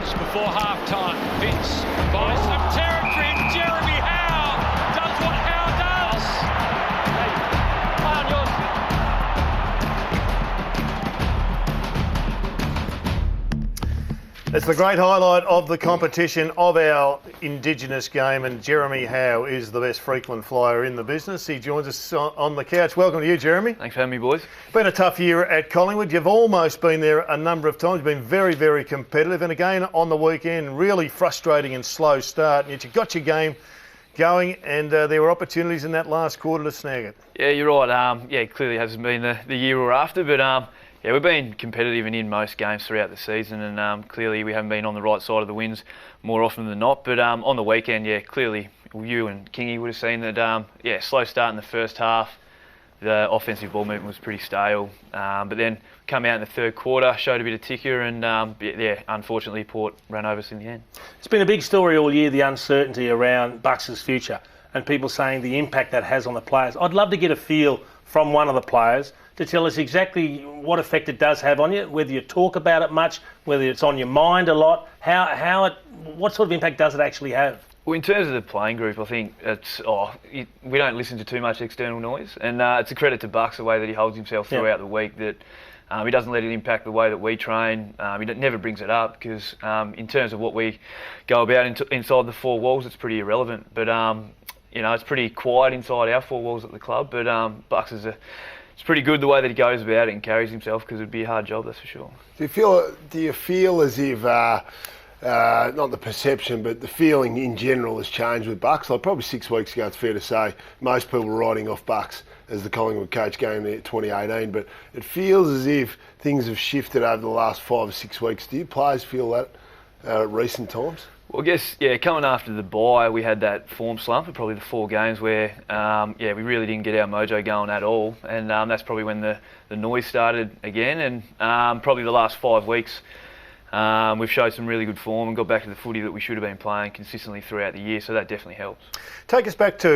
seconds before half-time. Vince buys some territory. Jeremy Howe does what Howe does. Play on yours. It's the great highlight of the competition of our Indigenous game, and Jeremy Howe is the best frequent flyer in the business. He joins us on the couch. Welcome to you, Jeremy. Thanks for having me, boys. Been a tough year at Collingwood. You've almost been there a number of times. You've been very, very competitive, and again on the weekend, really frustrating and slow start. And yet you got your game going, and there were opportunities in that last quarter to snag it. Yeah, you're right. Clearly hasn't been the year we're after, but we've been competitive and in most games throughout the season, and clearly we haven't been on the right side of the wins more often than not. But on the weekend, clearly you and Kingy would have seen that, slow start in the first half. The offensive ball movement was pretty stale, but then come out in the third quarter, showed a bit of ticker, and unfortunately Port ran over us in the end. It's been a big story all year, the uncertainty around Bucks' future, and people saying the impact that has on the players. I'd love to get a feel from one of the players to tell us exactly what effect it does have on you, whether you talk about it much, whether it's on your mind a lot, what sort of impact does it actually have? Well, in terms of the playing group, I think we don't listen to too much external noise, and it's a credit to Bucks the way that he holds himself throughout the week, that he doesn't let it impact the way that we train. He never brings it up because in terms of what we go about inside the four walls, it's pretty irrelevant. But it's pretty quiet inside our four walls at the club. But Bucks it's pretty good the way that he goes about it and carries himself, because it'd be a hard job, that's for sure. Do you feel as if not the perception, but the feeling in general has changed with Bucks? Like probably 6 weeks ago, it's fair to say most people were writing off Bucks as the Collingwood coach going there 2018, but it feels as if things have shifted over the last 5 or 6 weeks. Do you players feel that at recent times? Well, I guess, coming after the bye, we had that form slump for probably the 4 games where, we really didn't get our mojo going at all. And that's probably when the noise started again. And probably the last 5 weeks, we've showed some really good form and got back to the footy that we should have been playing consistently throughout the year. So that definitely helps. Take us back to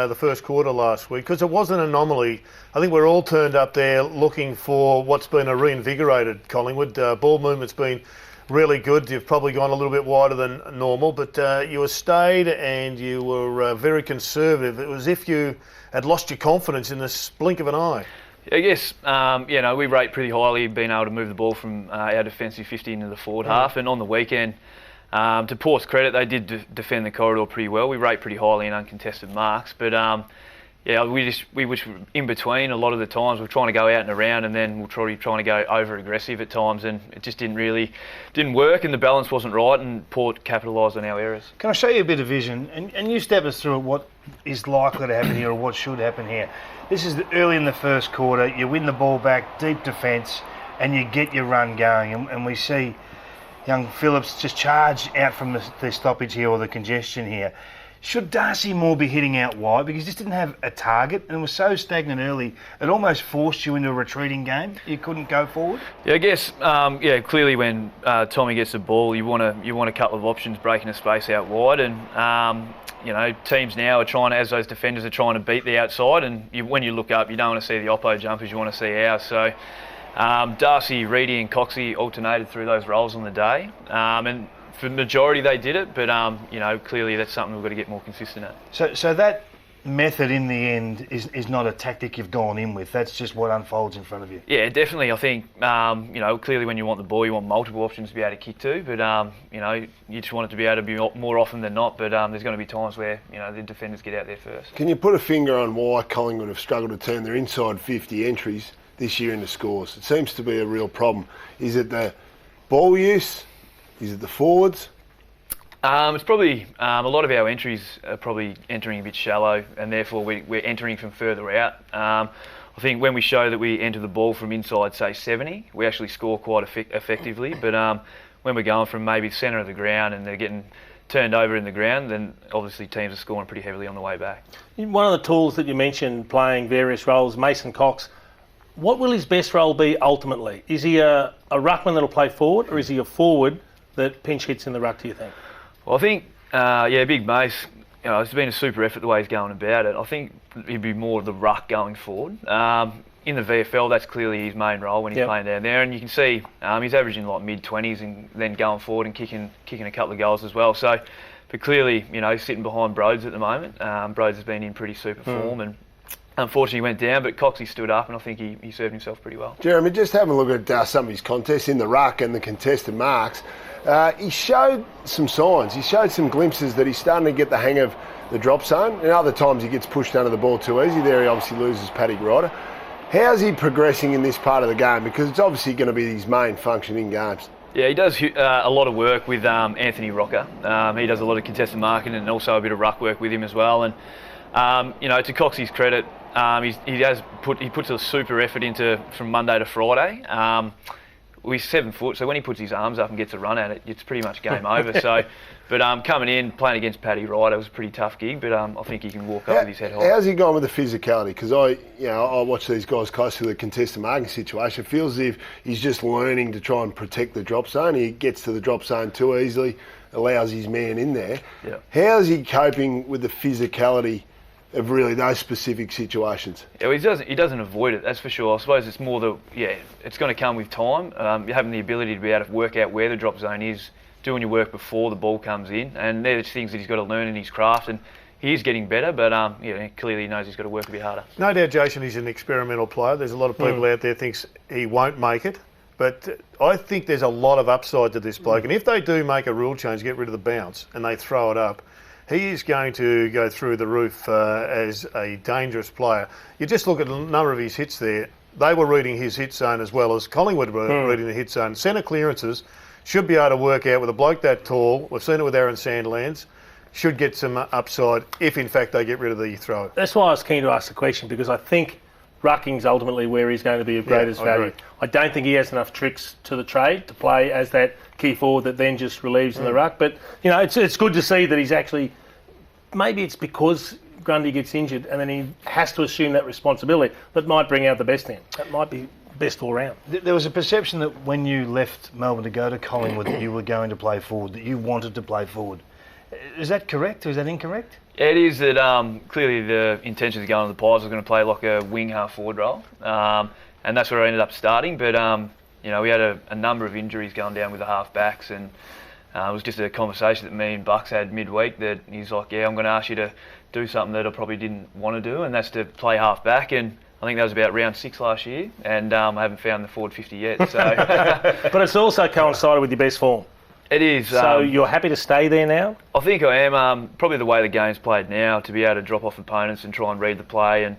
the first quarter last week, because it was an anomaly. I think we're all turned up there looking for what's been a reinvigorated Collingwood. Ball movement's been really good. You've probably gone a little bit wider than normal, but you were stayed and you were very conservative. It was as if you had lost your confidence in the blink of an eye. I guess, we rate pretty highly being able to move the ball from our defensive 50 into the forward half, and on the weekend, to Port's credit, they did defend the corridor pretty well. We rate pretty highly in uncontested marks, but we were in between a lot of the times. We're trying to go out and around, and then we're trying to go over aggressive at times, and it just didn't work, and the balance wasn't right, and Port capitalised on our errors. Can I show you a bit of vision, and you step us through what is likely to happen here or what should happen here? This is early in the first quarter. You win the ball back, deep defence, and you get your run going, and we see young Phillips just charge out from the stoppage here or the congestion here. Should Darcy Moore be hitting out wide? Because he just didn't have a target and was so stagnant early, it almost forced you into a retreating game. You couldn't go forward. Yeah, I guess, clearly when Tommy gets the ball, you want a couple of options breaking a space out wide, and teams now are trying, as those defenders are trying to beat the outside, and when you look up, you don't want to see the oppo jumpers, you want to see ours. So Darcy, Reedy and Coxie alternated through those roles on the day, and for the majority they did it, but clearly that's something we've got to get more consistent at. So that method in the end is not a tactic you've gone in with. That's just what unfolds in front of you. Yeah, definitely. I think clearly when you want the ball, you want multiple options to be able to kick to, but you just want it to be able to be more often than not. But there's going to be times where the defenders get out there first. Can you put a finger on why Collingwood have struggled to turn their inside 50 entries this year into scores? It seems to be a real problem. Is it the ball use? Is it the forwards? It's probably a lot of our entries are probably entering a bit shallow, and therefore we're entering from further out. I think when we show that we enter the ball from inside, say 70, we actually score quite effectively. But when we're going from maybe centre of the ground and they're getting turned over in the ground, then obviously teams are scoring pretty heavily on the way back. One of the tools that you mentioned, playing various roles, Mason Cox, what will his best role be ultimately? Is he a ruckman that'll play forward, or is he a forward that pinch hits in the ruck, do you think? Well, I think, Big Mace it's been a super effort the way he's going about it. I think he'd be more of the ruck going forward. In the VFL, that's clearly his main role when he's playing down there, and you can see he's averaging like mid-20s and then going forward and kicking a couple of goals as well. So, but clearly, he's sitting behind Broads at the moment. Broads has been in pretty super form, and unfortunately he went down, but Coxie stood up, and I think he served himself pretty well. Jeremy, just having a look at some of his contests in the ruck and the contested marks, he showed some signs. He showed some glimpses that he's starting to get the hang of the drop zone, and other times he gets pushed under the ball too easy. There he obviously loses Paddy Ryder. How's he progressing in this part of the game? Because it's obviously going to be his main function in games. Yeah, he does a lot of work with Anthony Rocker. He does a lot of contested marking and also a bit of ruck work with him as well. And to Coxie's credit, he puts a super effort into from Monday to Friday. He's 7 foot, so when he puts his arms up and gets a run at it, it's pretty much game over. So, but coming in, playing against Paddy Ryder was a pretty tough gig, but I think he can walk up with his head high. How's he gone with the physicality? Because I watch these guys close to the contested marking situation. It feels as if he's just learning to try and protect the drop zone. He gets to the drop zone too easily, allows his man in there. Yeah. How's he coping with the physicality of really those specific situations? Yeah, well, he doesn't avoid it, that's for sure. I suppose it's more it's going to come with time. Having the ability to be able to work out where the drop zone is, doing your work before the ball comes in, and they're the things that he's got to learn in his craft. And he is getting better, but clearly he knows he's got to work a bit harder. No doubt, Jason, he's an experimental player. There's a lot of people out there thinks he won't make it, but I think there's a lot of upside to this bloke. And if they do make a rule change, get rid of the bounce, and they throw it up, he is going to go through the roof as a dangerous player. You just look at a number of his hits there. They were reading his hit zone as well as Collingwood were reading the hit zone. Centre clearances should be able to work out with a bloke that tall. We've seen it with Aaron Sandlands. Should get some upside if, in fact, they get rid of the throw. That's why I was keen to ask the question, because I think rucking's ultimately where he's going to be of greatest value. Agree. I don't think he has enough tricks to the trade to play as that key forward that then just relieves in the ruck. But, it's good to see that he's actually... Maybe it's because Grundy gets injured and then he has to assume that responsibility. That might bring out the best in him. That might be best all round. There was a perception that when you left Melbourne to go to Collingwood that you were going to play forward, that you wanted to play forward. Is that correct or is that incorrect? Yeah, it is that clearly the intention of going to the Pies was going to play like a wing half forward role, and that's where I ended up starting. But we had a number of injuries going down with the half backs, and it was just a conversation that me and Bucks had midweek that he's like, I'm going to ask you to do something that I probably didn't want to do, and that's to play half back. And I think that was about round 6 last year, and I haven't found the forward 50 yet. So, but it's also coincided with your best form. It is. So you're happy to stay there now? I think I am. Probably the way the game's played now, to be able to drop off opponents and try and read the play and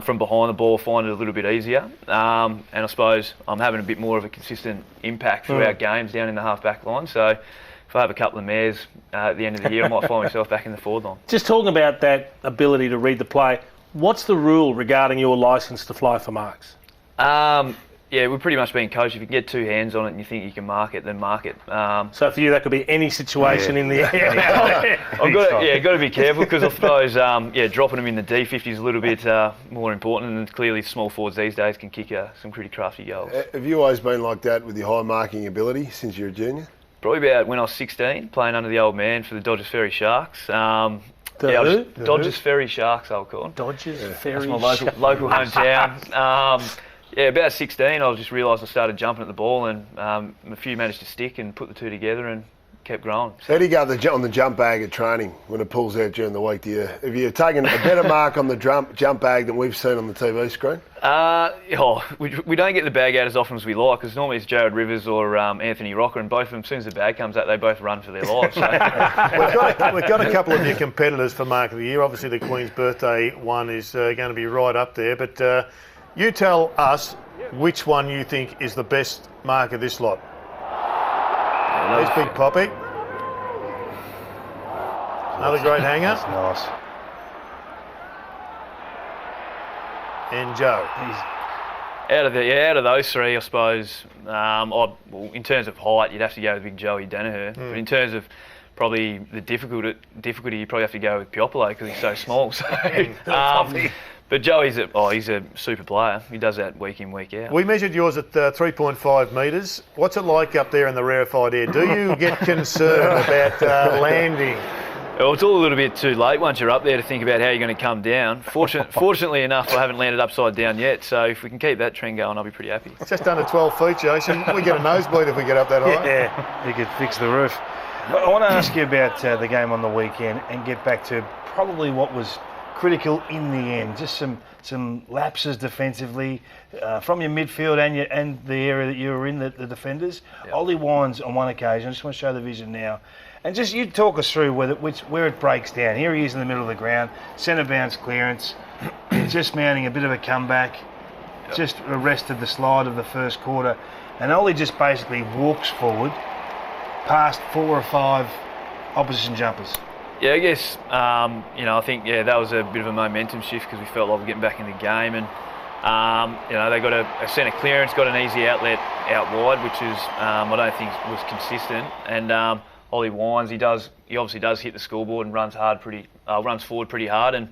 from behind the ball find it a little bit easier. And I suppose I'm having a bit more of a consistent impact throughout games down in the half-back line. So if I have a couple of mares at the end of the year, I might find myself back in the forward line. Just talking about that ability to read the play, what's the rule regarding your licence to fly for marks? Yeah, we're pretty much being coached. If you can get two hands on it and you think you can mark it, then mark it. So for you, that could be any situation in the air. I've got to be careful because I suppose dropping them in the D50 is a little bit more important, and clearly small forwards these days can kick some pretty crafty goals. Have you always been like that with your high marking ability since you were a junior? Probably about when I was 16, playing under the old man for the Dodgers Ferry Sharks. Dodgers Ferry Sharks, I'll call them. Dodgers Ferry Sharks. That's my local hometown. About 16, I just realised I started jumping at the ball, and a few managed to stick and put the two together and kept growing. So how do you go on the jump bag at training when it pulls out during the week? Have you taken a better mark on the jump bag than we've seen on the TV screen? We don't get the bag out as often as we like, because normally it's Jared Rivers or Anthony Rocker, and both of them, as soon as the bag comes out, they both run for their lives. So. We've got a couple of new competitors for Mark of the Year. Obviously, the Queen's Birthday one is going to be right up there, but you tell us which one you think is the best mark of this lot. There's Big Poppy. Another great hanger. That's nice. And Joe. Out of those three, I suppose, in terms of height, you'd have to go with Big Joey Danaher. But in terms of probably the difficulty, you probably have to go with Piopolo because he's so small. So, but Joey's he's a super player. He does that week in, week out. We measured yours at 3.5 metres. What's it like up there in the rarefied air? Do you get concerned about landing? Well, it's all a little bit too late once you're up there to think about how you're going to come down. Fortunately enough, I haven't landed upside down yet, so if we can keep that trend going, I'll be pretty happy. It's just under 12 feet, Jason. We get a nosebleed if we get up that high. Yeah, you could fix the roof. I want to ask you about the game on the weekend and get back to probably what was critical in the end. Just some lapses defensively from your midfield and the area that you were in, the defenders. Yep. Ollie Wines on one occasion. I just want to show the vision now. And just you talk us through where it breaks down. Here he is in the middle of the ground, centre bounce clearance, just mounting a bit of a comeback, just arrested the slide of the first quarter, and Ollie just basically walks forward past 4 or 5 opposition jumpers. Yeah, I guess, I think, that was a bit of a momentum shift because we felt like we were getting back in the game, and, they got a centre clearance, got an easy outlet out wide, which is, I don't think was consistent, and Ollie Wines, he obviously does hit the scoreboard and runs forward pretty hard, and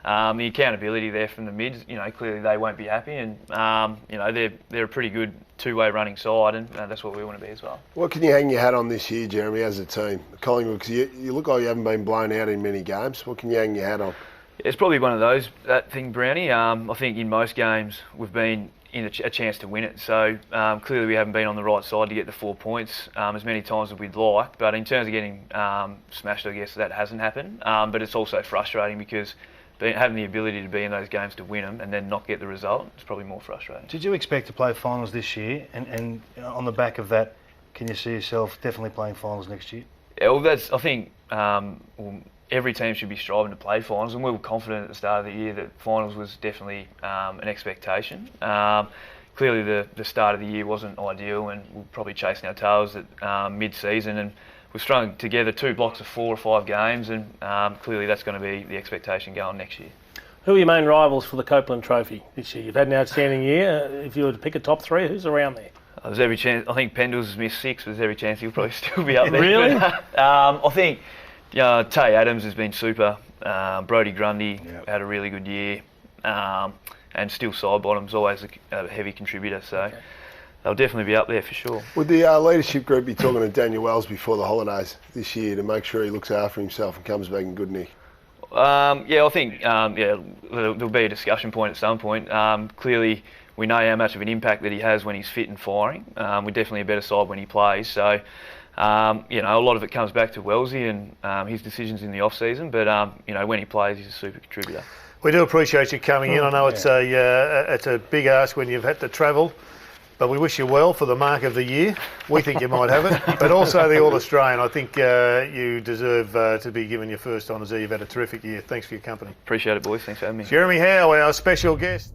the accountability there from the mids, clearly they won't be happy, and they're a pretty good two-way running side, and that's what we want to be as well. What can you hang your hat on this year, Jeremy, as a team, Collingwood? Because you look like you haven't been blown out in many games. What can you hang your hat on? It's probably one of that thing, Brownie. I think in most games we've been in a chance to win it. So clearly we haven't been on the right side to get the 4 points as many times as we'd like. But in terms of getting smashed, I guess that hasn't happened. But it's also frustrating because having the ability to be in those games to win them and then not get the result is probably more frustrating. Did you expect to play finals this year? And on the back of that, can you see yourself definitely playing finals next year? Yeah, well, I think every team should be striving to play finals, and we were confident at the start of the year that finals was definitely an expectation. Clearly the start of the year wasn't ideal, and we're probably chasing our tails at mid-season, and we've strung together 2 blocks of 4 or 5 games, and clearly that's going to be the expectation going next year. Who are your main rivals for the Copeland Trophy this year? You've had an outstanding year. If you were to pick a top 3, who's around there? There's every chance. I think Pendles has missed 6, but there's every chance he'll probably still be up there. Really? I think Tay Adams has been super. Brodie Grundy had a really good year. And still Sidebottom's always a heavy contributor, so they'll definitely be up there for sure. Would the leadership group be talking to Daniel Wells before the holidays this year to make sure he looks after himself and comes back in good nick? I think there'll be a discussion point at some point. Clearly, we know how much of an impact that he has when he's fit and firing. We're definitely a better side when he plays. So, a lot of it comes back to Wellesley and his decisions in the off-season. But, when he plays, he's a super contributor. We do appreciate you coming in. I know it's a big ask when you've had to travel, but we wish you well for the mark of the year. We think you might have it, but also the All-Australian. I think you deserve to be given your first honours there. You've had a terrific year. Thanks for your company. Appreciate it, boys. Thanks for having me. Jeremy Howe, our special guest.